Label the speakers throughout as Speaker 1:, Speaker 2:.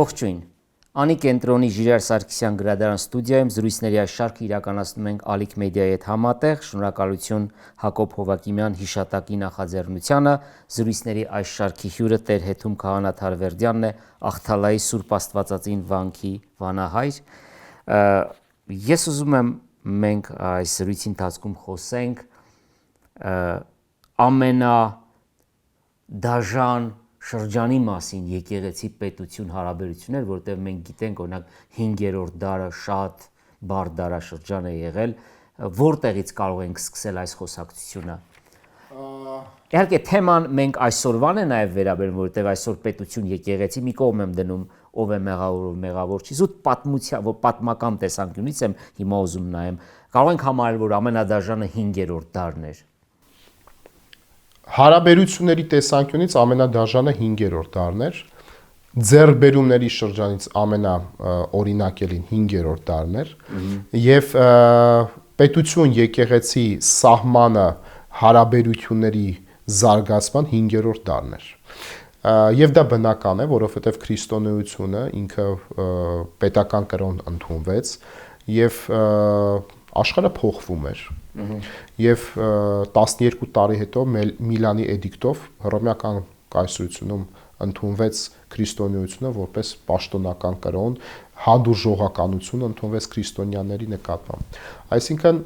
Speaker 1: Ողջույն, Անի կենտրոնի Ժիրայր Սարգսյան գրադարան ստուդիայում զրույցների այս շարքը իրականացնում ենք Ալիք մեդիայի հետ համատեղ, շնորհակալություն Հակոբ Հովակիմյան հիշատակի նախաձեռնությանը, զրույցների այս շարքի հյուրը Տեր-Հետում Քահանա Թարվերդյանն է, Աղթալայի Սուրբ Աստվածածին վանքի վանահայր։ Ես ուզում եմ մենք այս զրույցի ընթացքում խոսենք ամենադաժան շրջանի մասին եկեղեցի պետություն հարաբերություններ, որտեղ մենք գիտենք, օրինակ 5-րդ դարը շատ բարդ դարաշրջան է եղել, որտեղից կարող ենք սկսել այս խոսակցությունը։ Իհարկե թեման մենք այսօրվան է նաև վերաբերում, որտեղ այսօր պետություն եկեղեցի մի կողմ եմ դնում, ով է մեղավոր, ով մեղավոր չի, զուտ պատմական տեսանկյունից եմ հիմա ուզում նայեմ, կարող ենք համարել, որ ամենադաժանը 5-րդ դարն էր։
Speaker 2: Հարաբերությունների տեսանկյունից ամենադաժանը 5-րդ դարն էր, ձեռքբերումների շրջանից ամենաօրինակելին 5-րդ դարն էր, եւ պետություն եկեղեցի սահմանը հարաբերությունների զարգացման 5-րդ դարն էր։ Եվ դա բնական է, որովհետև քրիստոնեությունը ինքը պետական կրոն ընդունվեց եւ աշխարհը փոխվում էր։ Եվ 12 տարի հետո Միլանի էդիկտով հռոմեական կայսրությունում ընդունվեց քրիստոնեությունը որպես պաշտոնական կրոն, հանդուրժողականություն ընդունվեց քրիստոնյաների նկատմամբ։ Այսինքն,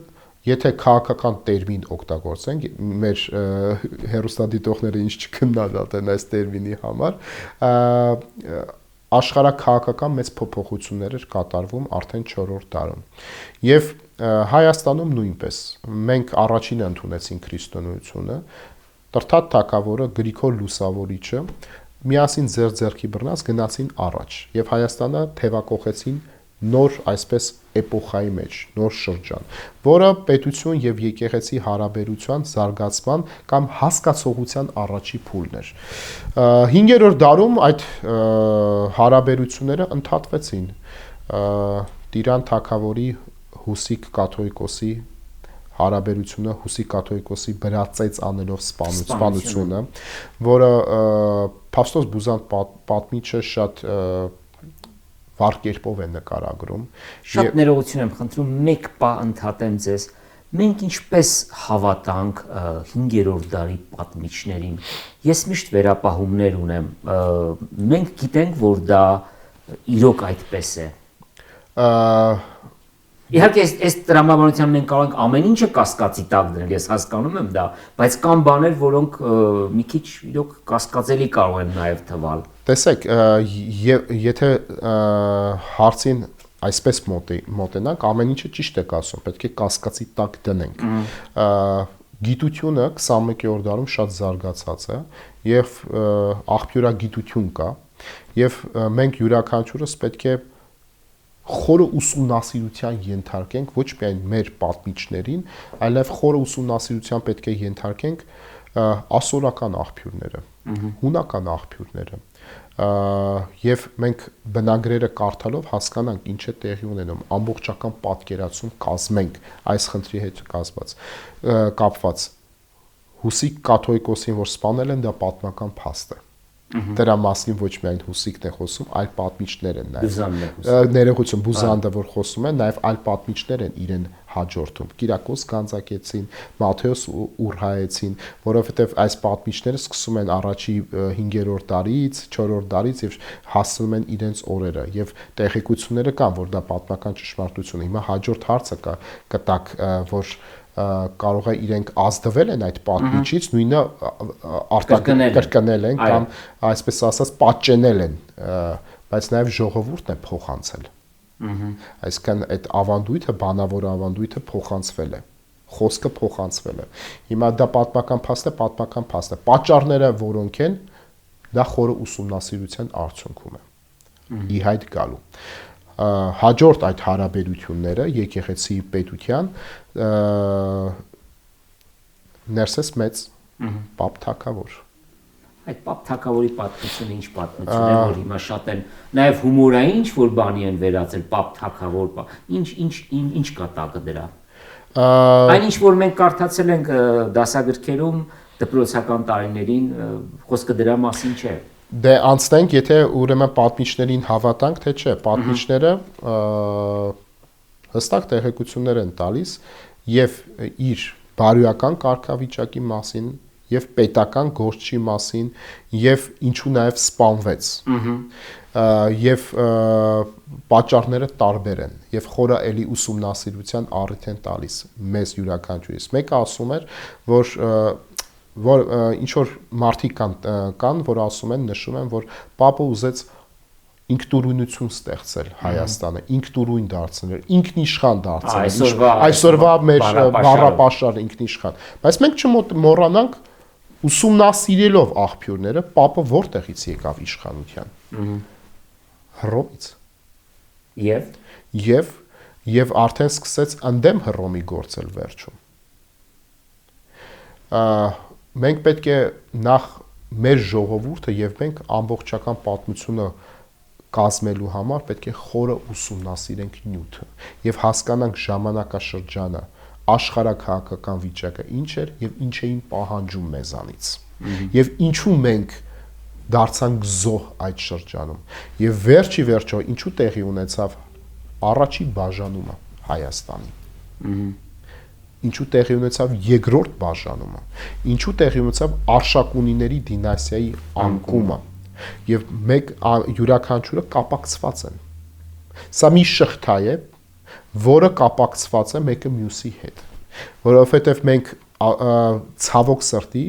Speaker 2: եթե քաղաքական տերմին օգտագործենք, մեր հեռուստադիտողները ինչ չքննադատեն այս տերմինի համար, աշխարհաքաղաքական մեծ փոփոխություններ էր կատարվում արդեն 4-րդ դարում։ Եվ Հայաստանում նույնպես մենք առաջինը ընդունեցին քրիստոնեությունը, Տրթատ թագավորը Գրիգոր Լուսավորիչը միասին ձեռքի բռնած գնացին առաջ եւ Հայաստանը թևակողեցին նոր այսպես էպոխայի մեջ, նոր շրջան, որը պետություն եւ եկեղեցի հարաբերության զարգացման կամ հասկացողության առաջի փուլն էր։ 5-րդ դարում այդ հարաբերությունները ընդհատվեցին Տիրան թագավորի Հուսիկ կաթողիկոսի հարաբերությունը Հուսիկ կաթողիկոսի բրացեց անելով սպանությունը, որը Փավստոս Բուզանդ պատմիչը շատ վառ կերպով է նկարագրում։
Speaker 1: Շատ ներողություն եմ խնդրում, մեկ պահ ընդհատեմ ձեզ։ Մենք ինչպես հավատանք 5-րդ դարի պատմիչներին։ Ես միշտ վերապահումներ ունեմ։ Մենք գիտենք, որ դա իրոք այդպես է։ Իհարկե այս տրամաբանությամբ մենք կարող ենք ամեն ինչը կասկածի տակ դնել, ես հասկանում եմ դա, բայց կան բաներ, որոնք մի քիչ իրոք կասկածելի կարող են նաև թվալ։
Speaker 2: Տեսեք, եթե հարցին այսպես մոտենանք, ամեն ինչը ճիշտ եք ասում, պետք է կասկածի տակ դնենք։ Գիտությունը 21-րդ դարում շատ զարգացած է եւ աղբյուրագիտություն կա եւ մենք յուրաքանչյուրս պետք է խորը ուսումնասիրության ենթարկենք ոչ միայն մեր պատմիչներին, այլև խորը ուսումնասիրության պետք է ենթարկենք ասորական աղբյուրները, հունական աղբյուրները, եւ մենք բնագրերը կարդալով հասկանանք ինչ է տեղի ունենում, ամբողջական պատկերացում կազմենք այս խնդրի հետ կապված։ Հուսիկ կաթողիկոսին, որ սպանել են, դա պատմական փաստ է։ Դրա մասին ոչ միայն Հուսիկն է խոսում, այլ պատմիչներ են նաև։ Ներողություն, Բուզանդը որ խոսում է, նաև այլ պատմիչներ են իրեն հաջորդում։ Կիրակոս Գանձակեցին, Մատթեոս Ուրհայեցին, որովհետև այս պատմիչները սկսում են առաջի 5-րդ դարից, 4-րդ դարից եւ հասնում են իրենց օրերը եւ տեղեկությունները կան, որ դա պատմական ճշմարտություն է։ Հիմա հաջորդ հարցը կտակ, որ կարող է իրենք ազդվել են այդ պատմիչից, նույնը արտակրկնել են կամ այսպես ասած պատճենել են, բայց նաև ժողովուրդն է փոխանցել։ Այսինքն այդ ավանդույթը, բանավոր ավանդույթը փոխանցվել է, խոսքը փոխանցվել է։ Հիմա դա պատմական փաստ է, պատճառները որոնք են, դա խորը ուսումնասիրության արդյունքում է ի հայտ գալու։ Հաջորդ այդ հարաբերությունները եկեղեցի պետության ներսես մեծ Պապ թագավոր։
Speaker 1: Այդ Պապ թագավորի պատմությունը ինչ պատմություն է, որ հիմա շատ են նաև հումորային ինչ որ բանի են վերածել Պապ թագավոր, ինչ կա տակը դրա։ Այն ինչ որ մենք կարդացել ենք դասագրքերում դպրոցական տարիներին, խոսքը դրա մասին չէ։
Speaker 2: Դե անցնենք, եթե ուրեմն պատմիչներին հավատանք, թե չէ, պատմիչները հստակ տեղեկություններ են տալիս եւ իր բարոյական կարգավիճակի մասին եւ պետական գործի մասին եւ ինչու նաեւ սպանվեց։ Եվ պատճառները տարբեր են եւ խորը էլի ուսումնասիրության առիթ են տալիս մեզ յուրաքանչյուրիս։ Մեկը ասում էր, որ ինչ որ մարդիկ կան, որ ասում են, նշում են, որ Պապը ուզեց ինքնուրույնություն ստեղծել Հայաստանը, ինքնուրույն դարձնել, ինքնիշխան դարձնել։ Այսօրվա մեր բառապաշարը ինքնիշխան։ Բայց մենք չմոռանանք ուսումնասիրելով աղբյուրները, Պապը որտեղից եկավ իշխանության։ Հռոմից։ Եվ արդեն սկսեց ընդդեմ Հռոմի գործել վերջում։ Մենք պետք է նախ մեր ժողովուրդը եւ մենք ամբողջական պատմությունը կազմելու համար պետք է խորը ուսումնասիրենք նյութը եւ հասկանանք ժամանակաշրջանը, աշխարհակահաղական վիճակը ինչ էր եւ ինչ էին պահանջում մեզանից։ Եվ ինչու մենք դարձանք զոհ այդ շրջանում։ Եվ վերջի վերջո ինչու տեղի ունեցավ առաջի բաժանումը Հայաստանի։ Ինչու տեղի ունեցավ երկրորդ բաժանումը։ Ինչու տեղի ունեցավ Արշակունիների դինաստիայի անկումը։ Եվ մեկ յուրաքանչյուրը կապակցված են։ Սա մի շղթա է, որը կապակցված է մեկը մյուսի հետ, որովհետև մենք ցավոք սրտի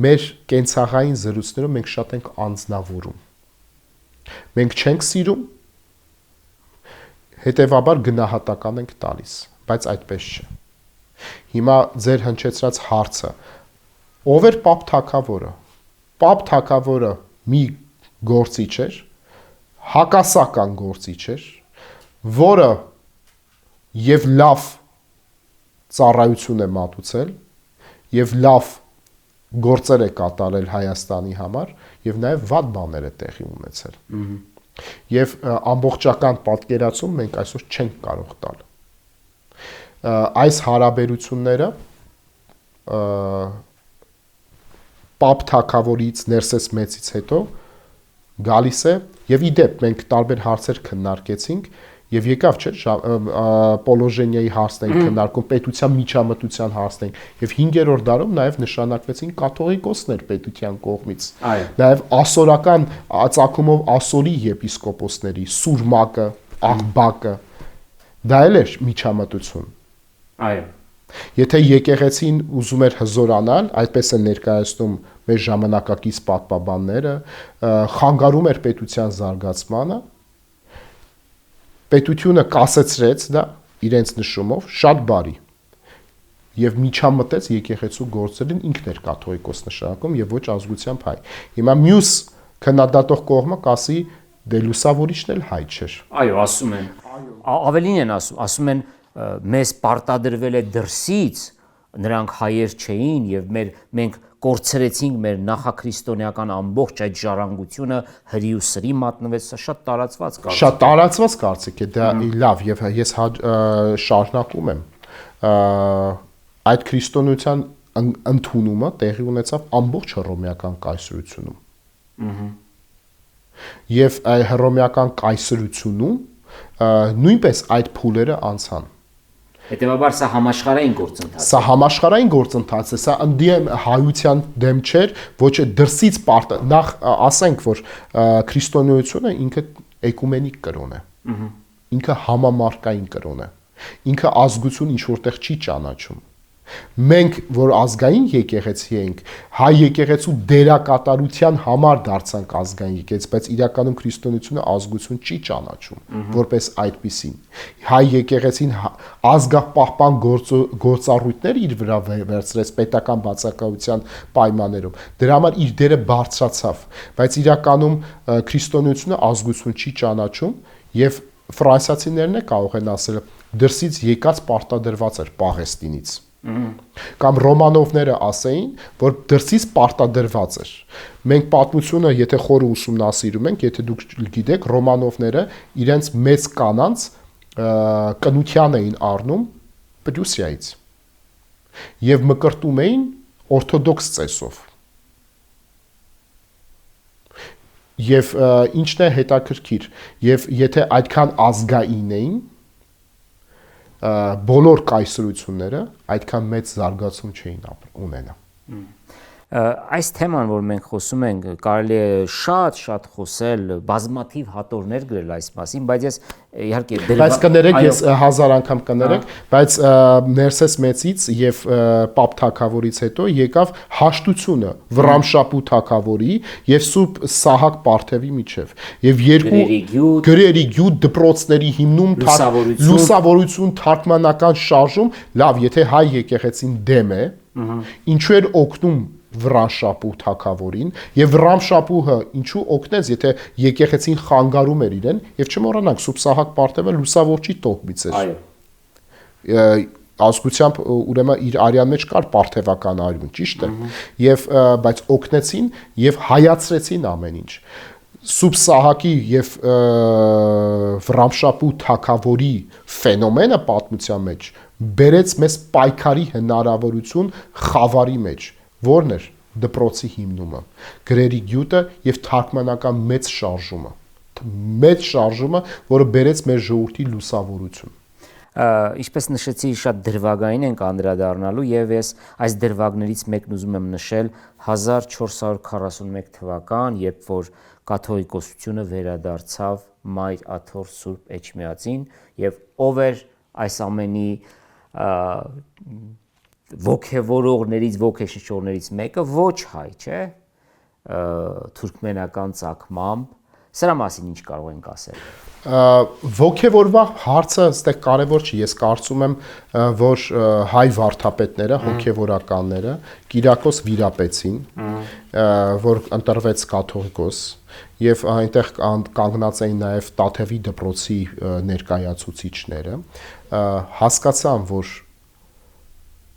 Speaker 2: մեր կենցաղային զրույցներով մենք շատ ենք անձնավորում։ Մենք չենք սիրում, հետևաբար գնահատական ենք տալիս, բայց այդպես չէ։ Հիմա ձեր հնչեցրած հարցը, ով էր Պապ Թագավորը։ Պապ Թագավորը մի գործիչ էր, հակասական գործիչ էր, որը եւ լավ ծառայություն է մատուցել եւ լավ գործեր է կատարել Հայաստանի համար եւ նաեւ վատ բաներ է տեղի ունեցել։ Եվ ամբողջական պատկերացում մենք այսօր չենք կարող տալ։ Այս հարաբերությունները Պապ Թագավորից Ներսես Մեծից հետո գալիս է եւ իդեպ մենք տարբեր հարցեր քննարկեցինք եւ եկավ չէ Պոլոժենիայի հարցն ենք քննարկում, պետության միջամտության հարցն ենք եւ 5-րդ դարում նաեւ նշանակվեցին կաթողիկոսներ պետության կողմից։ Նաեւ ասորական ծագումով ասորի եպիսկոպոսների, Սուրմակը, Աղբակը դա էլ էր միջամտություն։
Speaker 1: Այո։
Speaker 2: Եթե եկեղեցին ուզում էր հզորանալ, այդպես են ներկայացնում մեր ժամանակակից պատմաբանները, խանգարում էր պետության զարգացմանը, պետությունը կասեցրեց դա իրենց նշումով շատ բարի եւ միջամտեց եկեղեցու գործերին ինքն էր կաթողիկոս նշանակում եւ ոչ ազգությամբ հայ։ Հիմա մյուս քննադատող կողմը կասի դե լուսավորիչն էլ հայ չէր։
Speaker 1: Այո, ասում են։ Ավելին են ասում են մեզ պարտադրվել է դրսից, նրանք հայեր չէին եւ մենք կորցրեցինք մեր նախաքրիստոնեական ամբողջ այդ ժառանգությունը հրի ու սրի մատնվեց, սա շատ տարածված կարծիք է։
Speaker 2: Շատ տարածված կարծիք է, դա լավ եւ ես շարունակում եմ։ Այդ քրիստոնեության ընդունումը տեղի ունեցավ ամբողջ հռոմեական կայսրությունում։ Եվ հռոմեական կայսրությունում նույնպես այդ փուլերը անցան։
Speaker 1: Հետևաբար սա համաշխարհային գործընթաց է։
Speaker 2: Սա համաշխարհային գործընթաց է, սա ընդդեմ հայության դեմ չէր, ոչ է դրսից նախ ասենք, որ քրիստոնեությունը ինքը էկումենիկ կրոն է։ Ինքը համամարկային կրոն է։ Ինքը ազգություն ինչ որտեղ չի ճանաչում։ Մենք, որ ազգային եկեղեցի ենք, հայ եկեղեցու դերակատարության համար դարձանք ազգային եկեղեցի, բայց իրականում քրիստոնեությունը ազգություն չի ճանաչում, որպես այդպիսին։ Հայ եկեղեցին ազգապահպան գործառույթներ իր վրա վերցրեց պետական բացակայության պայմաններում։ Դրա համար իր դերը բարձրացավ, բայց իրականում քրիստոնեությունը ազգություն չի ճանաչում եւ ֆրանսիացիներն է կարող են ասել դրսից եկած պարտադրված էր Պաղեստինից։ Կամ Ռոմանովները ասեին, որ դրսից պարտադրված էր։ Մենք պատմությունը, եթե խորը ուսումնասիրում ենք, եթե դուք գիտեք, Ռոմանովները իրենց մեծ կանանց կնության էին առնում Պրուսիայից եւ մկրտում էին օրթոդոքս ծեսով։ Եվ ինչն է հետաքրքիր, եւ եթե այդքան ազգային էին, բոլոր կայսրությունները այդքան մեծ զարգացում չէին ունենա։
Speaker 1: Այս թեման, որ մենք խոսում ենք, կարելի է շատ խոսել, բազմաթիվ հատորներ գրել այս մասին, բայց ես իհարկե
Speaker 2: Բայց կներեք, ես 1000 անգամ կներեք, բայց Ներսես մեծից եւ Պապ թագավորից հետո եկավ հաշտությունը Վռամշապու թագավորի եւ Սուրբ Սահակ Պարթևի միջև։ Եվ երկու գրերի գյուտ դպրոցների հիմնում լուսավորություն, թարգմանական շարժում, լավ, եթե հայ եկեղեցին դեմ է, ինչու էր օգնում Վռամշապու թագավորին եւ Վռամշապուհը ինչու օգնեց, եթե եկեղեցին խանգարում էր իրեն, եւ չմոռանանք Սուրբ Սահակ Պարթևը լուսավորչի տոհմից էր։ Այո։ Ազգությամբ ուրեմն իր արյան մեջ կար պարթևական արյուն, ճիշտ է։ Եվ բայց օգնեցին եւ հայացրեցին ամեն ինչ։ Սուրբ Սահակի եւ Վռամշապու թագավորի ֆենոմենը պատմության մեջ բերեց մեզ պայքարի հնարավորություն խավարի մեջ, որն էր դպրոցի հիմնումը, գրերի գյուտը եւ թարգմանական մեծ շարժումը, որը բերեց մեր ժողովրդի լուսավորություն։
Speaker 1: Ինչպես նշեցի, շատ դրվագային ենք անդրադառնալու եւ ես այս դրվագներից մեկն ուզում եմ նշել 1441 թվական, երբ որ կաթողիկոսությունը վերադարձավ Մայր Աթոռ Սուրբ Էջմիածին եւ ով էր այս ամենի ոգևորողներից, ոգեշնչողներից մեկը ոչ հայ, չէ՞, թուրքմենական ծագմամբ, սրա մասին ինչ կարող ենք ասել։
Speaker 2: Ոգևորվող հարցը այստեղ կարևոր չի, ես կարծում եմ, որ հայ վարդապետները, հոգևորականները Կիրակոս վիրապեցին, որ ընտրվեց կաթողիկոս, եւ այնտեղ կանգնած էին նաեւ Տաթևի դպրոցի ներկայացուցիչները, հասկացան, որ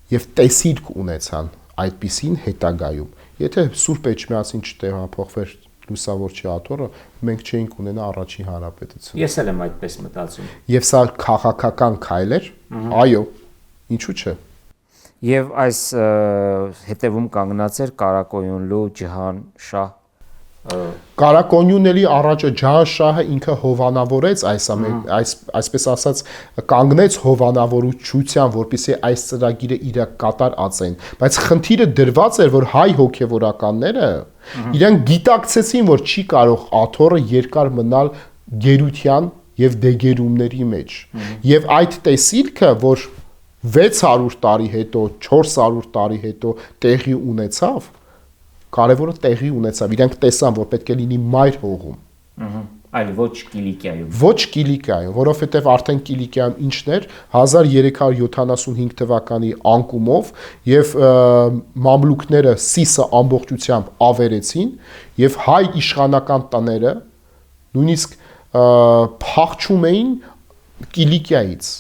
Speaker 2: եւ տեսիլք ունեցան այդպիսին հետագայում։ Եթե Սուրբ Էջմիածին չտեղափոխվեր լուսավորչի աթոռը, մենք չէինք ունենա առաջին հանրապետություն։
Speaker 1: Ես էլ եմ այդպես մտածում։
Speaker 2: Եվ սա քաղաքական քայլ էր, այո, ինչու՞ չէ։
Speaker 1: Եվ այս հետևում կանգնած էր Կարակոյունլու Ջհան շահ
Speaker 2: Կարակոնյունների առաջը Ջահանշահը ինքը հովանավորեց այսպես ասած կանգնեց հովանավորության, որպեսզի այս ծրագիրը իրակատար ածեն, բայց խնդիրը դրված էր, որ հայ հոգևորականները իրենք գիտակցեցին, որ չի կարող աթոռը երկար մնալ գերության եւ դեգերումների մեջ, եւ այդ տեսիլքը, որ 600 տարի հետո, 400 տարի հետո տեղի ունեցավ, կարևորը տեղի ունեցավ, իրենք տեսան, որ պետք է լինի մայր հողում։
Speaker 1: Այլ ոչ Կիլիկիայում։
Speaker 2: Ոչ Կիլիկիայում, որովհետև արդեն Կիլիկիայում ինչն էր 1375 թվականի անկումով եւ մամլուկները Սիսը ամբողջությամբ ավերեցին եւ հայ իշխանական տները նույնիսկ փախչում էին Կիլիկիայից։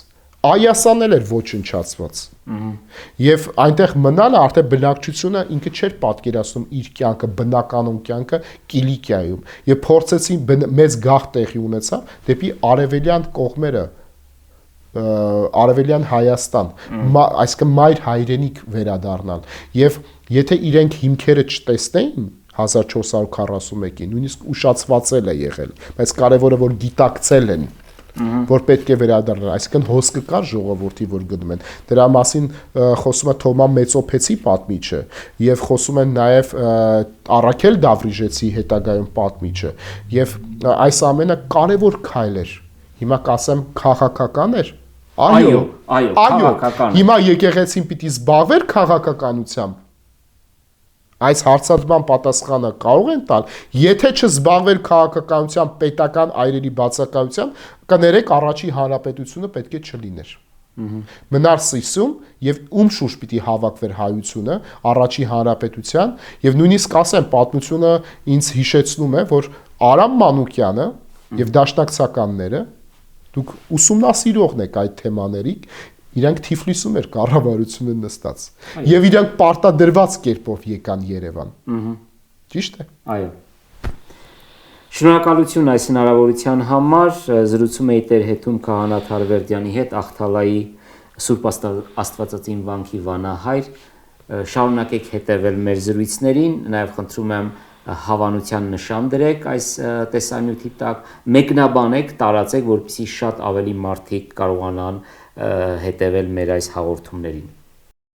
Speaker 2: Այասան էլ էր ոչնչացված։ Եվ այնտեղ մնալը արդեն բնակչությունը ինքը չէր պատկերացնում իր կյանքը, բնականon կյանքը Կիլիկիայում։ Եվ փորձեցին մեծ գաղթ տեղի ունեցավ դեպի արևելյան կողմերը, արևելյան Հայաստան, այսինքն մայր հայրենիք վերադառնալ։ Եվ եթե իրենք հիմքերը չտեսնեին 1441-ին, նույնիսկ ուշացվածել է եղել, բայց կարևորը որ գիտակցել են, որ պետք է վերադառնալ, այսինքն հոսքը կար ժողովրդի, որ գնում են։ Դրա մասին խոսում է Թոմա Մեծոփեցի պատմիչը եւ խոսում են նաեւ Առաքել Դավրիժեցի հետագայում պատմիչը եւ այս ամենը կարևոր քայլ էր։ Հիմա կասեմ քաղաքական էր։
Speaker 1: Այո, քաղաքական։
Speaker 2: Հիմա եկեղեցին պիտի զբաղվեր քաղաքականությամբ։ Այս հարցադրման պատասխանը կարող են տալ, եթե չզբաղվեր քաղաքականությամբ, պետական այրերի բացակայությամբ, կներեք առաջի հանրապետությունը պետք է չլիներ։ Մնար Սիսում եւ ում շուրջ պիտի հավաքվեր հայությունը առաջի հանրապետության եւ նույնիսկ ասեմ պատմությունը ինձ հիշեցնում է, որ Արամ Մանուկյանը եւ դաշնակցականները դուք ուսումնասիրողն եք այդ թեմաների, իրանք Թիֆլիսում էր կառավարությունը նստած եւ իրանք պարտադրված կերպով եկան Երևան։ Ճիշտ է։
Speaker 1: Այո։ Շնորհակալություն այս հնարավորության համար, զրուցում էի Տեր Հետում Քահանա Թարվերդյանի հետ, Ախթալայի Սուրբ Աստվածածին վանքի վանահայր, շարունակեք հետևել մեր զրույցներին, նաև խնդրում եմ հավանության նշան դրեք այս տեսանյութի տակ, մեկնաբանեք, տարածեք, որպեսզի շատ ավելի մարդիկ կարողանան հետևել մեր այս հաղորդումներին։